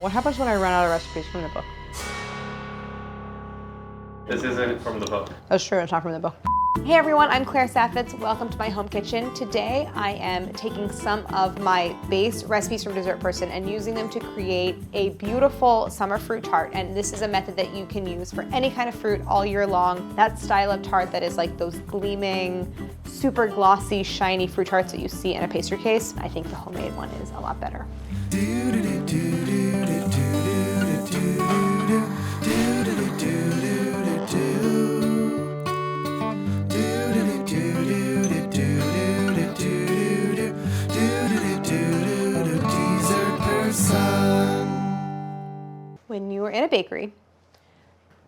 What happens when I run out of recipes from the book? This isn't from the book. That's true, it's not from the book. Hey everyone, I'm Claire Saffitz. Welcome to my home kitchen. Today I am taking some of my base recipes from Dessert Person and using them to create a beautiful summer fruit tart. And this is a method that you can use for any kind of fruit all year long. That style of tart that is like those gleaming, super glossy, shiny fruit tarts that you see in a pastry case. I think the homemade one is a lot better. When you are in a bakery,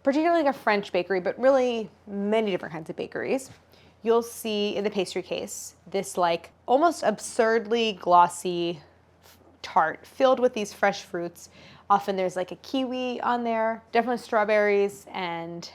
particularly like a French bakery, but really many different kinds of bakeries, you'll see in the pastry case this like almost absurdly glossy tart filled with these fresh fruits. Often there's like a kiwi on there, definitely strawberries and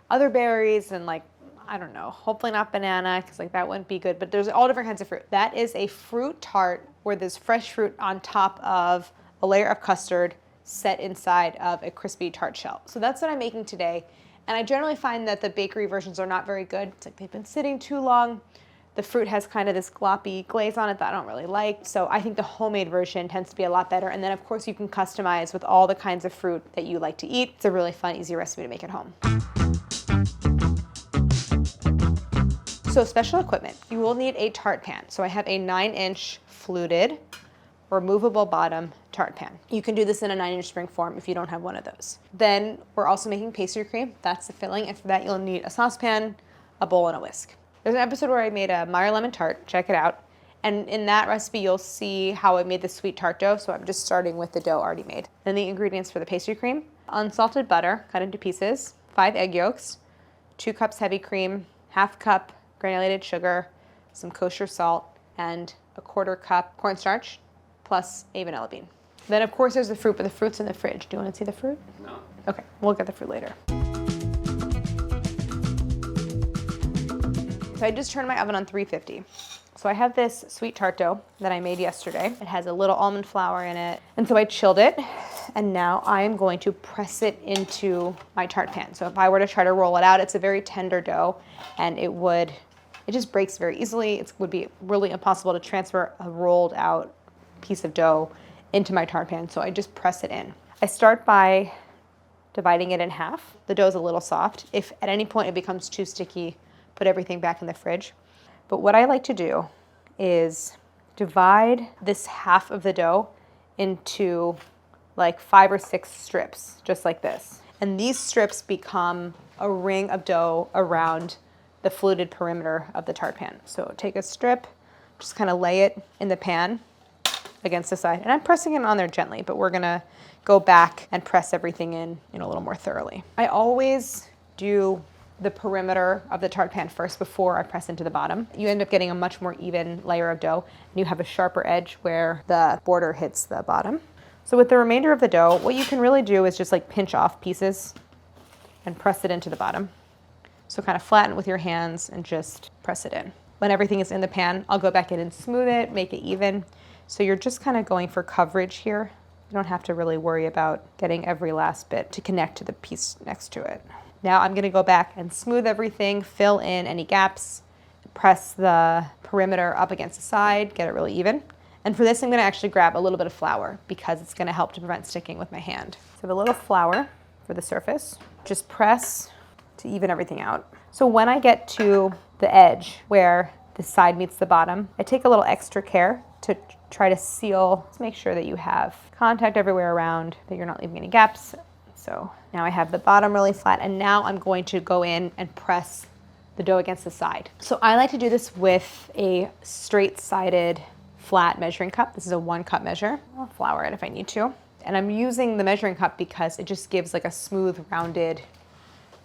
other berries and like, I don't know, hopefully not banana because like that wouldn't be good, but there's all different kinds of fruit. That is a fruit tart where there's fresh fruit on top of a layer of custard set inside of a crispy tart shell. So that's what I'm making today. And I generally find that the bakery versions are not very good. It's like they've been sitting too long. The fruit has kind of this gloppy glaze on it that I don't really like. So I think the homemade version tends to be a lot better. And then of course you can customize with all the kinds of fruit that you like to eat. It's a really fun, easy recipe to make at home. So special equipment, you will need a tart pan. So I have a 9-inch fluted, removable bottom tart pan. You can do this in a 9-inch spring form if you don't have one of those. Then we're also making pastry cream. That's the filling. And for that, you'll need a saucepan, a bowl, and a whisk. There's an episode where I made a Meyer lemon tart. Check it out. And in that recipe, you'll see how I made the sweet tart dough. So I'm just starting with the dough already made. Then the ingredients for the pastry cream: unsalted butter cut into pieces, 5 egg yolks, 2 cups heavy cream, 1/2 cup granulated sugar, some kosher salt, and a 1/4 cup cornstarch, plus a vanilla bean. Then of course there's the fruit, but the fruit's in the fridge. Do you want to see the fruit? No. Okay, we'll get the fruit later. So I just turned my oven on 350. So I have this sweet tart dough that I made yesterday. It has a little almond flour in it. And so I chilled it, and now I am going to press it into my tart pan. So if I were to try to roll it out, it's a very tender dough, and it just breaks very easily. It would be really impossible to transfer a rolled out piece of dough into my tart pan, so I just press it in. I start by dividing it in half. The dough is a little soft. If at any point it becomes too sticky, put everything back in the fridge. But what I like to do is divide this half of the dough into like 5 or 6 strips, just like this. And these strips become a ring of dough around the fluted perimeter of the tart pan. So take a strip, just kind of lay it in the pan against the side. And I'm pressing it on there gently, but we're gonna go back and press everything in a little more thoroughly. I always do the perimeter of the tart pan first before I press into the bottom. You end up getting a much more even layer of dough, and you have a sharper edge where the border hits the bottom. So with the remainder of the dough, what you can really do is just like pinch off pieces and press it into the bottom. So kind of flatten it with your hands and just press it in. When everything is in the pan, I'll go back in and smooth it, make it even. So you're just kind of going for coverage here. You don't have to really worry about getting every last bit to connect to the piece next to it. Now I'm gonna go back and smooth everything, fill in any gaps, press the perimeter up against the side, get it really even. And for this, I'm gonna actually grab a little bit of flour because it's gonna help to prevent sticking with my hand. So I have a little flour for the surface. Just press to even everything out. So when I get to the edge where the side meets the bottom, I take a little extra care to try to seal, to make sure that you have contact everywhere around, that you're not leaving any gaps. So now I have the bottom really flat, and now I'm going to go in and press the dough against the side. So I like to do this with a straight-sided flat measuring cup. This is a 1 cup measure. I'll flour it if I need to. And I'm using the measuring cup because it just gives like a smooth, rounded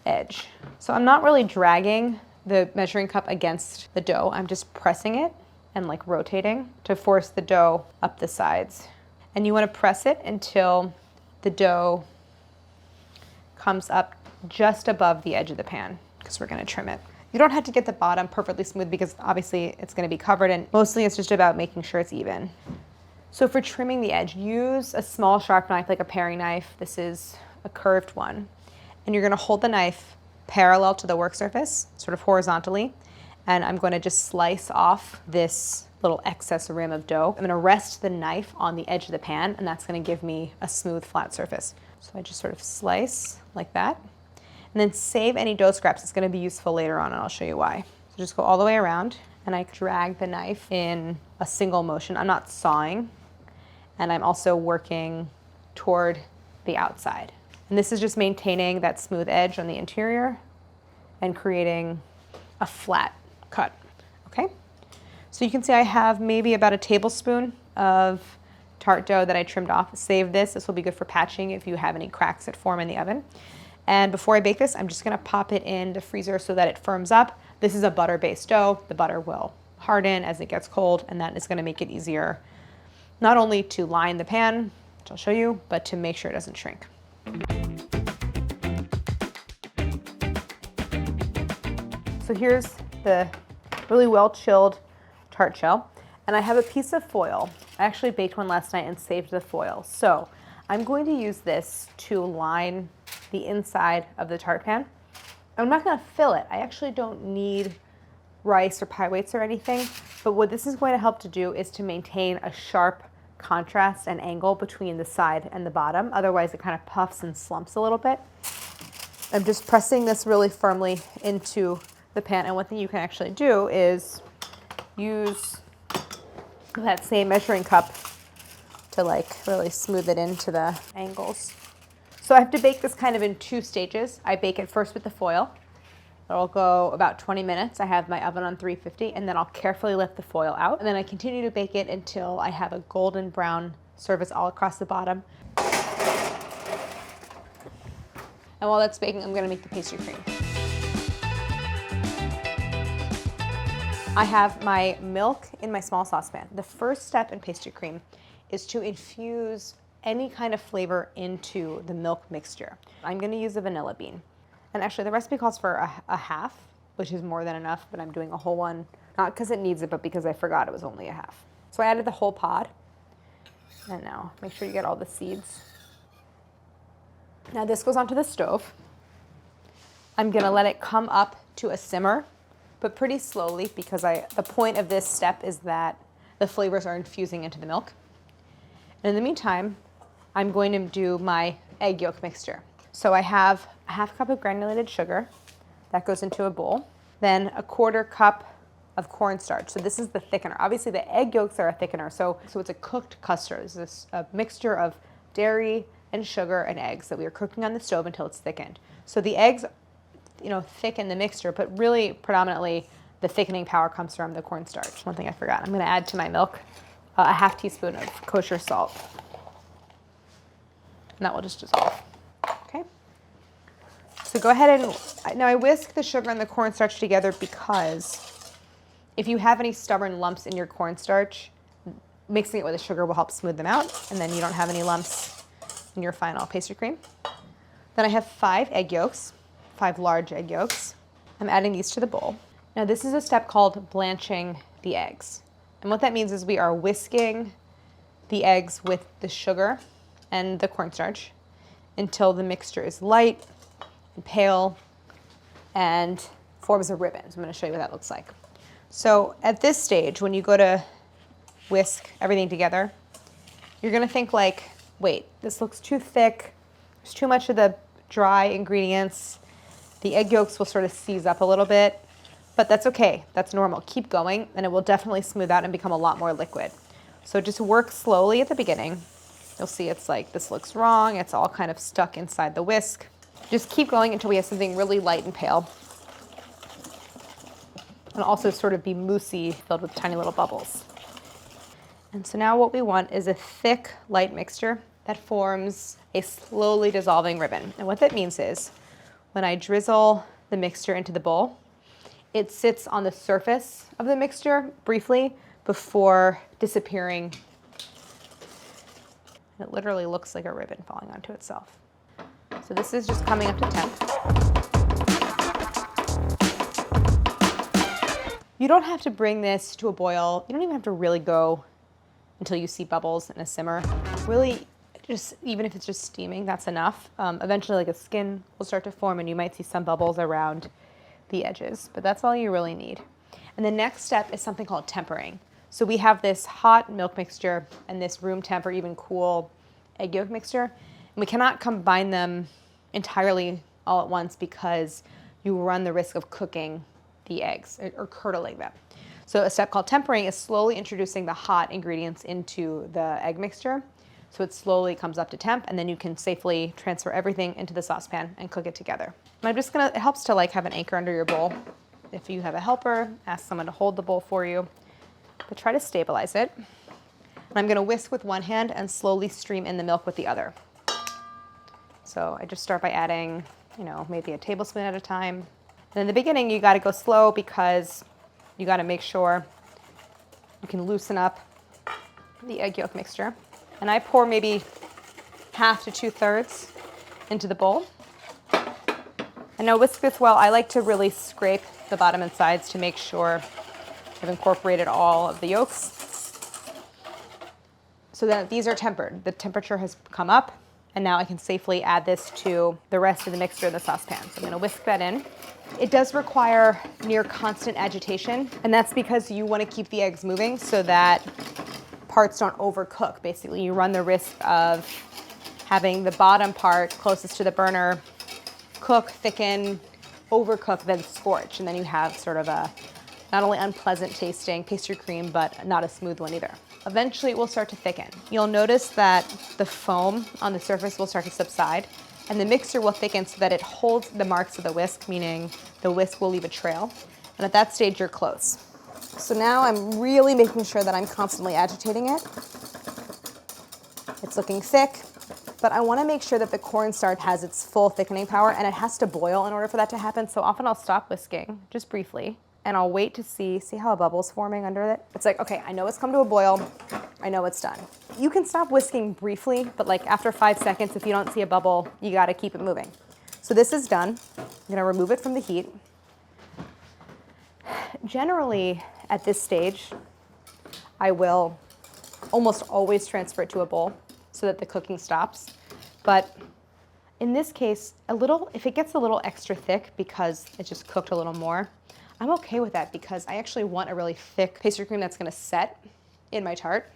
edge. So I'm not really dragging the measuring cup against the dough. I'm just pressing it and like rotating to force the dough up the sides. And you want to press it until the dough comes up just above the edge of the pan, because we're going to trim it. You don't have to get the bottom perfectly smooth because obviously it's going to be covered, and mostly it's just about making sure it's even. So for trimming the edge, use a small sharp knife like a paring knife. This is a curved one. And you're gonna hold the knife parallel to the work surface, sort of horizontally. And I'm gonna just slice off this little excess rim of dough. I'm gonna rest the knife on the edge of the pan, and that's gonna give me a smooth, flat surface. So I just sort of slice like that. And then save any dough scraps. It's gonna be useful later on, and I'll show you why. So just go all the way around, and I drag the knife in a single motion. I'm not sawing. And I'm also working toward the outside. And this is just maintaining that smooth edge on the interior and creating a flat cut, okay? So you can see I have maybe about a tablespoon of tart dough that I trimmed off. Save this. This will be good for patching if you have any cracks that form in the oven. And before I bake this, I'm just gonna pop it in the freezer so that it firms up. This is a butter-based dough. The butter will harden as it gets cold, and that is gonna make it easier not only to line the pan, which I'll show you, but to make sure it doesn't shrink. So here's the really well-chilled tart shell, and I have a piece of foil. I actually baked one last night and saved the foil. So I'm going to use this to line the inside of the tart pan. I'm not gonna fill it. I actually don't need rice or pie weights or anything, but what this is going to help to do is to maintain a sharp contrast and angle between the side and the bottom. Otherwise it kind of puffs and slumps a little bit. I'm just pressing this really firmly into the pan, and one thing you can actually do is use that same measuring cup to like really smooth it into the angles. So I have to bake this kind of in 2 stages. I bake it first with the foil. It'll go about 20 minutes. I have my oven on 350, and then I'll carefully lift the foil out. And then I continue to bake it until I have a golden brown surface all across the bottom. And while that's baking, I'm gonna make the pastry cream. I have my milk in my small saucepan. The first step in pastry cream is to infuse any kind of flavor into the milk mixture. I'm gonna use a vanilla bean. And actually the recipe calls for a half, which is more than enough, but I'm doing a whole one, not because it needs it, but because I forgot it was only a half. So I added the whole pod. And now make sure you get all the seeds. Now this goes onto the stove. I'm gonna let it come up to a simmer, but pretty slowly, because the point of this step is that the flavors are infusing into the milk. And in the meantime, I'm going to do my egg yolk mixture. So I have a half cup of granulated sugar that goes into a bowl, then a 1/4 cup of cornstarch. So this is the thickener. Obviously the egg yolks are a thickener, so it's a cooked custard. This is a mixture of dairy and sugar and eggs that we are cooking on the stove until it's thickened. So the eggs, thicken the mixture, but really predominantly the thickening power comes from the cornstarch. One thing I forgot, I'm gonna add to my milk a half teaspoon of kosher salt. And that will just dissolve. Okay. So go ahead and, now I whisk the sugar and the cornstarch together because if you have any stubborn lumps in your cornstarch, mixing it with the sugar will help smooth them out, and then you don't have any lumps in your final pastry cream. Then I have 5 egg yolks, 5 large egg yolks. I'm adding these to the bowl. Now this is a step called blanching the eggs. And what that means is we are whisking the eggs with the sugar and the cornstarch until the mixture is light and pale and forms a ribbon. So I'm gonna show you what that looks like. So at this stage, when you go to whisk everything together, you're gonna think like, wait, this looks too thick. There's too much of the dry ingredients. The egg yolks will sort of seize up a little bit, but that's okay. That's normal. Keep going, and it will definitely smooth out and become a lot more liquid. So just work slowly at the beginning. You'll see it's like, this looks wrong. It's all kind of stuck inside the whisk. Just keep going until we have something really light and pale. And also sort of be moussey, filled with tiny little bubbles. And so now what we want is a thick, light mixture that forms a slowly dissolving ribbon. And what that means is, when I drizzle the mixture into the bowl, it sits on the surface of the mixture briefly before disappearing. It literally looks like a ribbon falling onto itself. So this is just coming up to temp. You don't have to bring this to a boil. You don't even have to really go until you see bubbles and a simmer. Really, just even if it's just steaming, that's enough. Eventually, like a skin will start to form and you might see some bubbles around the edges, but that's all you really need. And the next step is something called tempering. So we have this hot milk mixture and this room temp or even cool egg yolk mixture. And we cannot combine them entirely all at once because you run the risk of cooking the eggs or curdling them. So a step called tempering is slowly introducing the hot ingredients into the egg mixture. So it slowly comes up to temp and then you can safely transfer everything into the saucepan and cook it together. And I'm just gonna, it helps to like have an anchor under your bowl. If you have a helper, ask someone to hold the bowl for you, but try to stabilize it. And I'm gonna whisk with one hand and slowly stream in the milk with the other. So I just start by adding, maybe a tablespoon at a time. And in the beginning, you gotta go slow because you gotta make sure you can loosen up the egg yolk mixture. And I pour maybe 1/2 to 2/3 into the bowl. And now whisk this well. I like to really scrape the bottom and sides to make sure I've incorporated all of the yolks. So that these are tempered. The temperature has come up, and now I can safely add this to the rest of the mixture in the saucepan. So I'm gonna whisk that in. It does require near constant agitation, and that's because you wanna keep the eggs moving so that parts don't overcook. Basically, you run the risk of having the bottom part closest to the burner cook, thicken, overcook, then scorch, and then you have sort of a not only unpleasant tasting pastry cream, but not a smooth one either. Eventually, it will start to thicken. You'll notice that the foam on the surface will start to subside, and the mixture will thicken so that it holds the marks of the whisk, meaning the whisk will leave a trail. And at that stage, you're close. So now I'm really making sure that I'm constantly agitating it. It's looking thick, but I want to make sure that the cornstarch has its full thickening power, and it has to boil in order for that to happen. So often I'll stop whisking, just briefly, and I'll wait to see how a bubble's forming under it. It's like, okay, I know it's come to a boil. I know it's done. You can stop whisking briefly, but like after 5 seconds, if you don't see a bubble, you got to keep it moving. So this is done. I'm going to remove it from the heat. Generally, at this stage, I will almost always transfer it to a bowl so that the cooking stops. But in this case, if it gets a little extra thick because it just cooked a little more, I'm okay with that because I actually want a really thick pastry cream that's gonna set in my tart.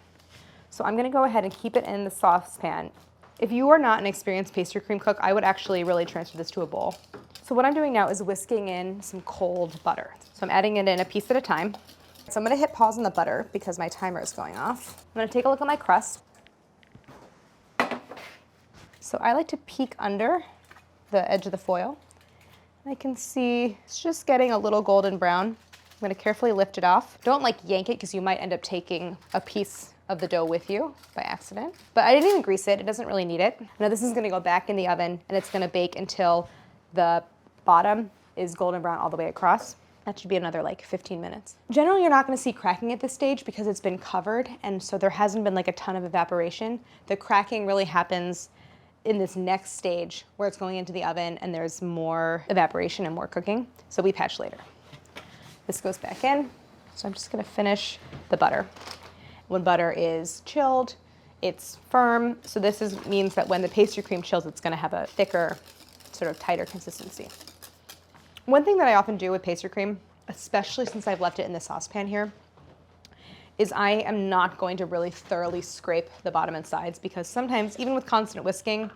So I'm gonna go ahead and keep it in the saucepan. If you are not an experienced pastry cream cook, I would actually really transfer this to a bowl. So what I'm doing now is whisking in some cold butter. So I'm adding it in a piece at a time. So I'm gonna hit pause on the butter because my timer is going off. I'm gonna take a look at my crust. So I like to peek under the edge of the foil. I can see it's just getting a little golden brown. I'm gonna carefully lift it off. Don't like yank it because you might end up taking a piece of the dough with you by accident. But I didn't even grease it, it doesn't really need it. Now this is gonna go back in the oven and it's gonna bake until the bottom is golden brown all the way across. That should be another like 15 minutes. Generally, you're not gonna see cracking at this stage because it's been covered, and so there hasn't been like a ton of evaporation. The cracking really happens in this next stage where it's going into the oven and there's more evaporation and more cooking. So we patch later. This goes back in. So I'm just gonna finish the butter. When butter is chilled, it's firm. So means that when the pastry cream chills, it's gonna have a thicker, sort of tighter consistency. One thing that I often do with pastry cream, especially since I've left it in the saucepan here, is I am not going to really thoroughly scrape the bottom and sides because sometimes, even with constant whisking,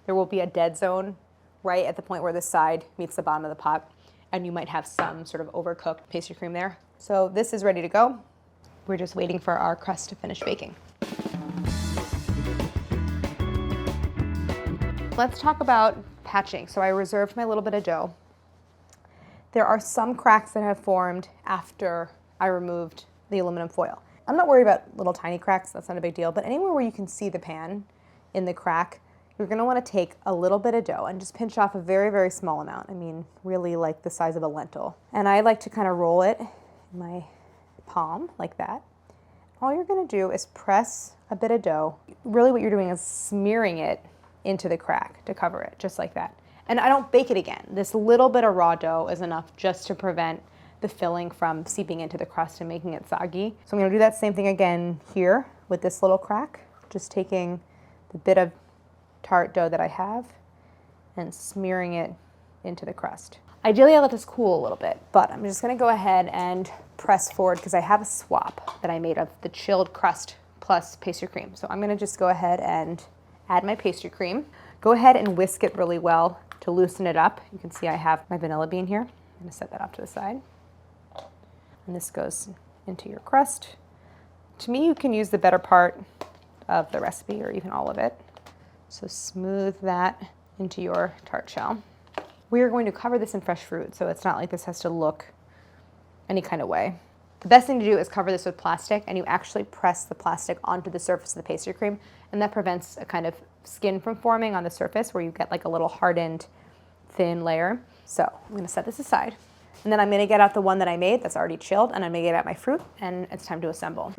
there will be a dead zone right at the point where the side meets the bottom of the pot, and you might have some sort of overcooked pastry cream there. So this is ready to go. We're just waiting for our crust to finish baking. Let's talk about patching. So I reserved my little bit of dough. There are some cracks that have formed after I removed the aluminum foil. I'm not worried about little tiny cracks, that's not a big deal, but anywhere where you can see the pan in the crack, you're gonna wanna take a little bit of dough and just pinch off a very, very small amount. I mean, really like the size of a lentil. And I like to kind of roll it in my palm like that. All you're gonna do is press a bit of dough. Really what you're doing is smearing it into the crack to cover it, just like that. And I don't bake it again. This little bit of raw dough is enough just to prevent the filling from seeping into the crust and making it soggy. So I'm gonna do that same thing again here with this little crack, just taking the bit of tart dough that I have and smearing it into the crust. Ideally, I let this cool a little bit, but I'm just gonna go ahead and press forward because I have a swap that I made of the chilled crust plus pastry cream. So I'm gonna just go ahead and add my pastry cream. Go ahead and whisk it really well to loosen it up. You can see I have my vanilla bean here. I'm gonna set that off to the side. And this goes into your crust. To me, you can use the better part of the recipe or even all of it. So smooth that into your tart shell. We are going to cover this in fresh fruit, so it's not like this has to look any kind of way. The best thing to do is cover this with plastic, and you actually press the plastic onto the surface of the pastry cream, and that prevents a kind of skin from forming on the surface where you get like a little hardened, thin layer. So I'm gonna set this aside. And then I'm gonna get out the one that I made that's already chilled, and I'm gonna get out my fruit, and it's time to assemble.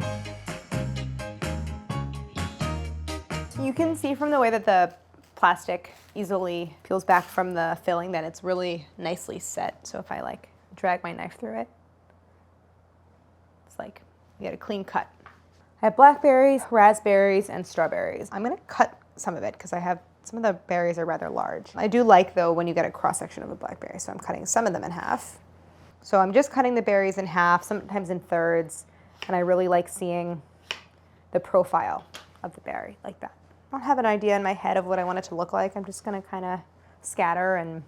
You can see from the way that the plastic easily peels back from the filling that it's really nicely set. So if I like drag my knife through it, it's like you get a clean cut. I have blackberries, raspberries, and strawberries. I'm gonna cut some of it because I have some of the berries are rather large. I do like though when you get a cross section of a blackberry, so I'm cutting some of them in half. So I'm just cutting the berries in half, sometimes in thirds, and I really like seeing the profile of the berry like that. I don't have an idea in my head of what I want it to look like. I'm just gonna kind of scatter and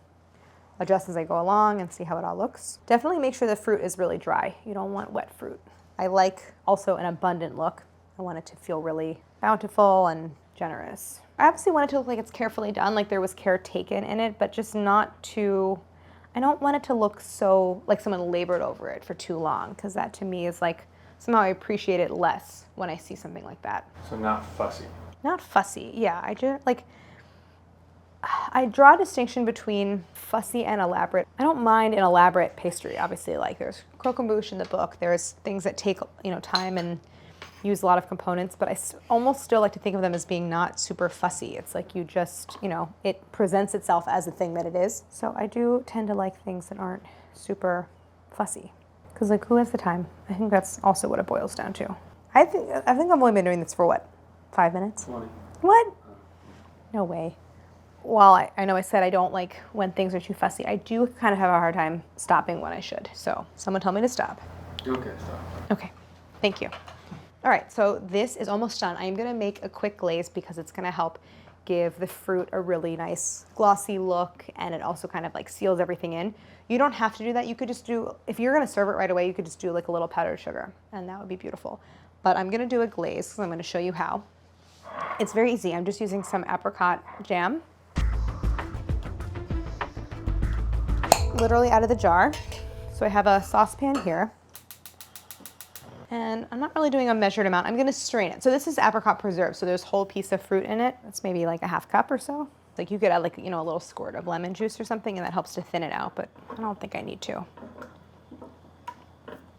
adjust as I go along and see how it all looks. Definitely make sure the fruit is really dry. You don't want wet fruit. I like also an abundant look. I want it to feel really bountiful and generous. I obviously want it to look like it's carefully done, like there was care taken in it, but just not too, I don't want it to look so like someone labored over it for too long, because that to me is like, somehow I appreciate it less when I see something like that. So not fussy. Not fussy, yeah. I just like, I draw a distinction between fussy and elaborate. I don't mind an elaborate pastry, obviously. Like there's croquembouche in the book. There's things that take time and use a lot of components, but I almost still like to think of them as being not super fussy. It's like you just, it presents itself as the thing that it is. So I do tend to like things that aren't super fussy, because like who has the time? I think that's also what it boils down to. I think I've only been doing this for what, 5 minutes? 20. What? No way. While I know I said I don't like when things are too fussy, I do kind of have a hard time stopping when I should. So someone tell me to stop. Okay, stop. Okay, thank you. All right, so this is almost done. I'm gonna make a quick glaze because it's gonna help give the fruit a really nice glossy look, and it also kind of like seals everything in. You don't have to do that. You could just do, if you're gonna serve it right away, you could just do like a little powdered sugar, and that would be beautiful. But I'm gonna do a glaze because I'm gonna show you how. It's very easy. I'm just using some apricot jam. Literally out of the jar. So I have a saucepan here. And I'm not really doing a measured amount. I'm gonna strain it. So this is apricot preserve. So there's a whole piece of fruit in it. That's maybe like a half cup or so. Like you could add like, a little squirt of lemon juice or something, and that helps to thin it out, but I don't think I need to.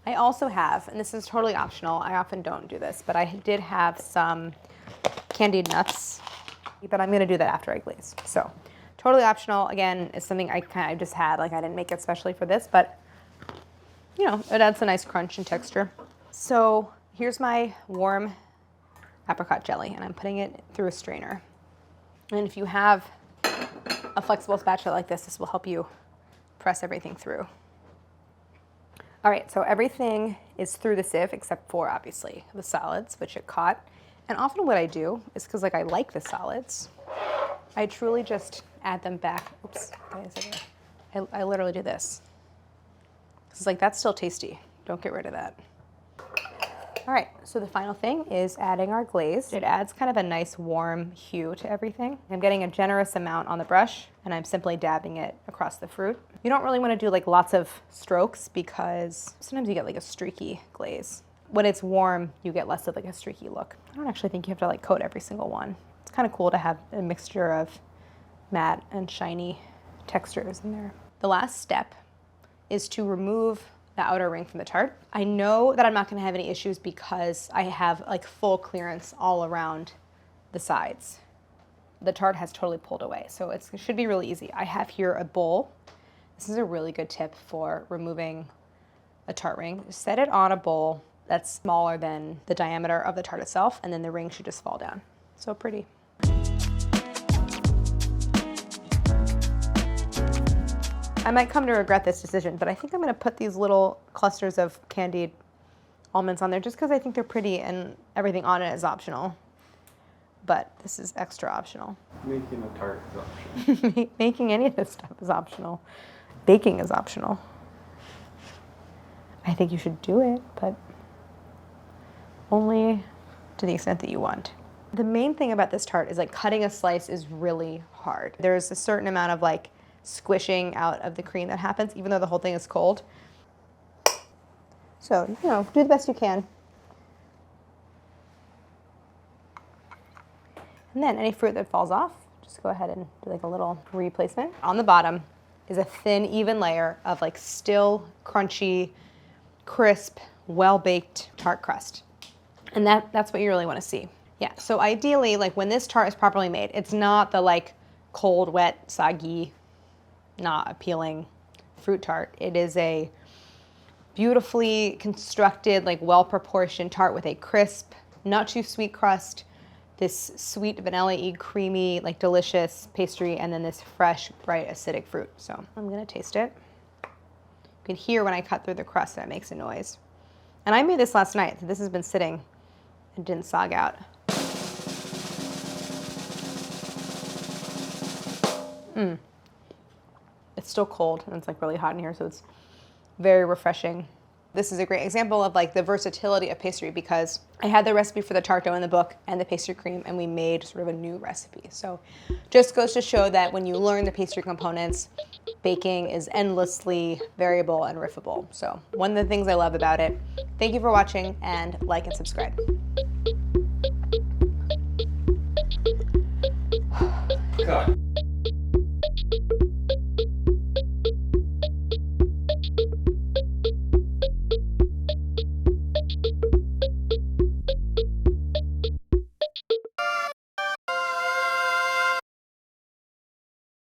I also have, and this is totally optional, I often don't do this, but I did have some candied nuts, but I'm gonna do that after I glaze. So totally optional. Again, it's something I just had, like I didn't make it specially for this, but it adds a nice crunch and texture. So here's my warm apricot jelly, and I'm putting it through a strainer. And if you have a flexible spatula like this will help you press everything through. All right, so everything is through the sieve except for obviously the solids, which it caught. And often what I do is, because like I like the solids, I truly just add them back. Oops, I literally do this. It's like, that's still tasty. Don't get rid of that. All right, so the final thing is adding our glaze. It adds kind of a nice warm hue to everything. I'm getting a generous amount on the brush, and I'm simply dabbing it across the fruit. You don't really want to do like lots of strokes because sometimes you get like a streaky glaze. When it's warm, you get less of like a streaky look. I don't actually think you have to like coat every single one. It's kind of cool to have a mixture of matte and shiny textures in there. The last step is to remove the outer ring from the tart. I know that I'm not gonna have any issues because I have like full clearance all around the sides. The tart has totally pulled away, so it should be really easy. I have here a bowl. This is a really good tip for removing a tart ring. Set it on a bowl that's smaller than the diameter of the tart itself, and then the ring should just fall down. So pretty. I might come to regret this decision, but I think I'm gonna put these little clusters of candied almonds on there just because I think they're pretty and everything on it is optional. But this is extra optional. Making a tart is optional. Making any of this stuff is optional. Baking is optional. I think you should do it, but only to the extent that you want. The main thing about this tart is like cutting a slice is really hard. There's a certain amount of like squishing out of the cream that happens, even though the whole thing is cold. So, you know, do the best you can. And then any fruit that falls off, just go ahead and do like a little replacement. On the bottom is a thin, even layer of like still crunchy, crisp, well-baked tart crust. And that's what you really want to see. Yeah, so ideally, like when this tart is properly made, it's not the like cold, wet, soggy, not appealing fruit tart. It is a beautifully constructed, like well-proportioned tart with a crisp, not too sweet crust, this sweet vanilla-y, creamy, like delicious pastry, and then this fresh, bright, acidic fruit. So I'm gonna taste it. You can hear when I cut through the crust that it makes a noise. And I made this last night, so this has been sitting and didn't sog out. It's still cold and it's like really hot in here, so it's very refreshing. This is a great example of like the versatility of pastry because I had the recipe for the tart dough in the book and the pastry cream, and we made sort of a new recipe. So just goes to show that when you learn the pastry components, baking is endlessly variable and riffable. So one of the things I love about it. Thank you for watching, and like and subscribe. God.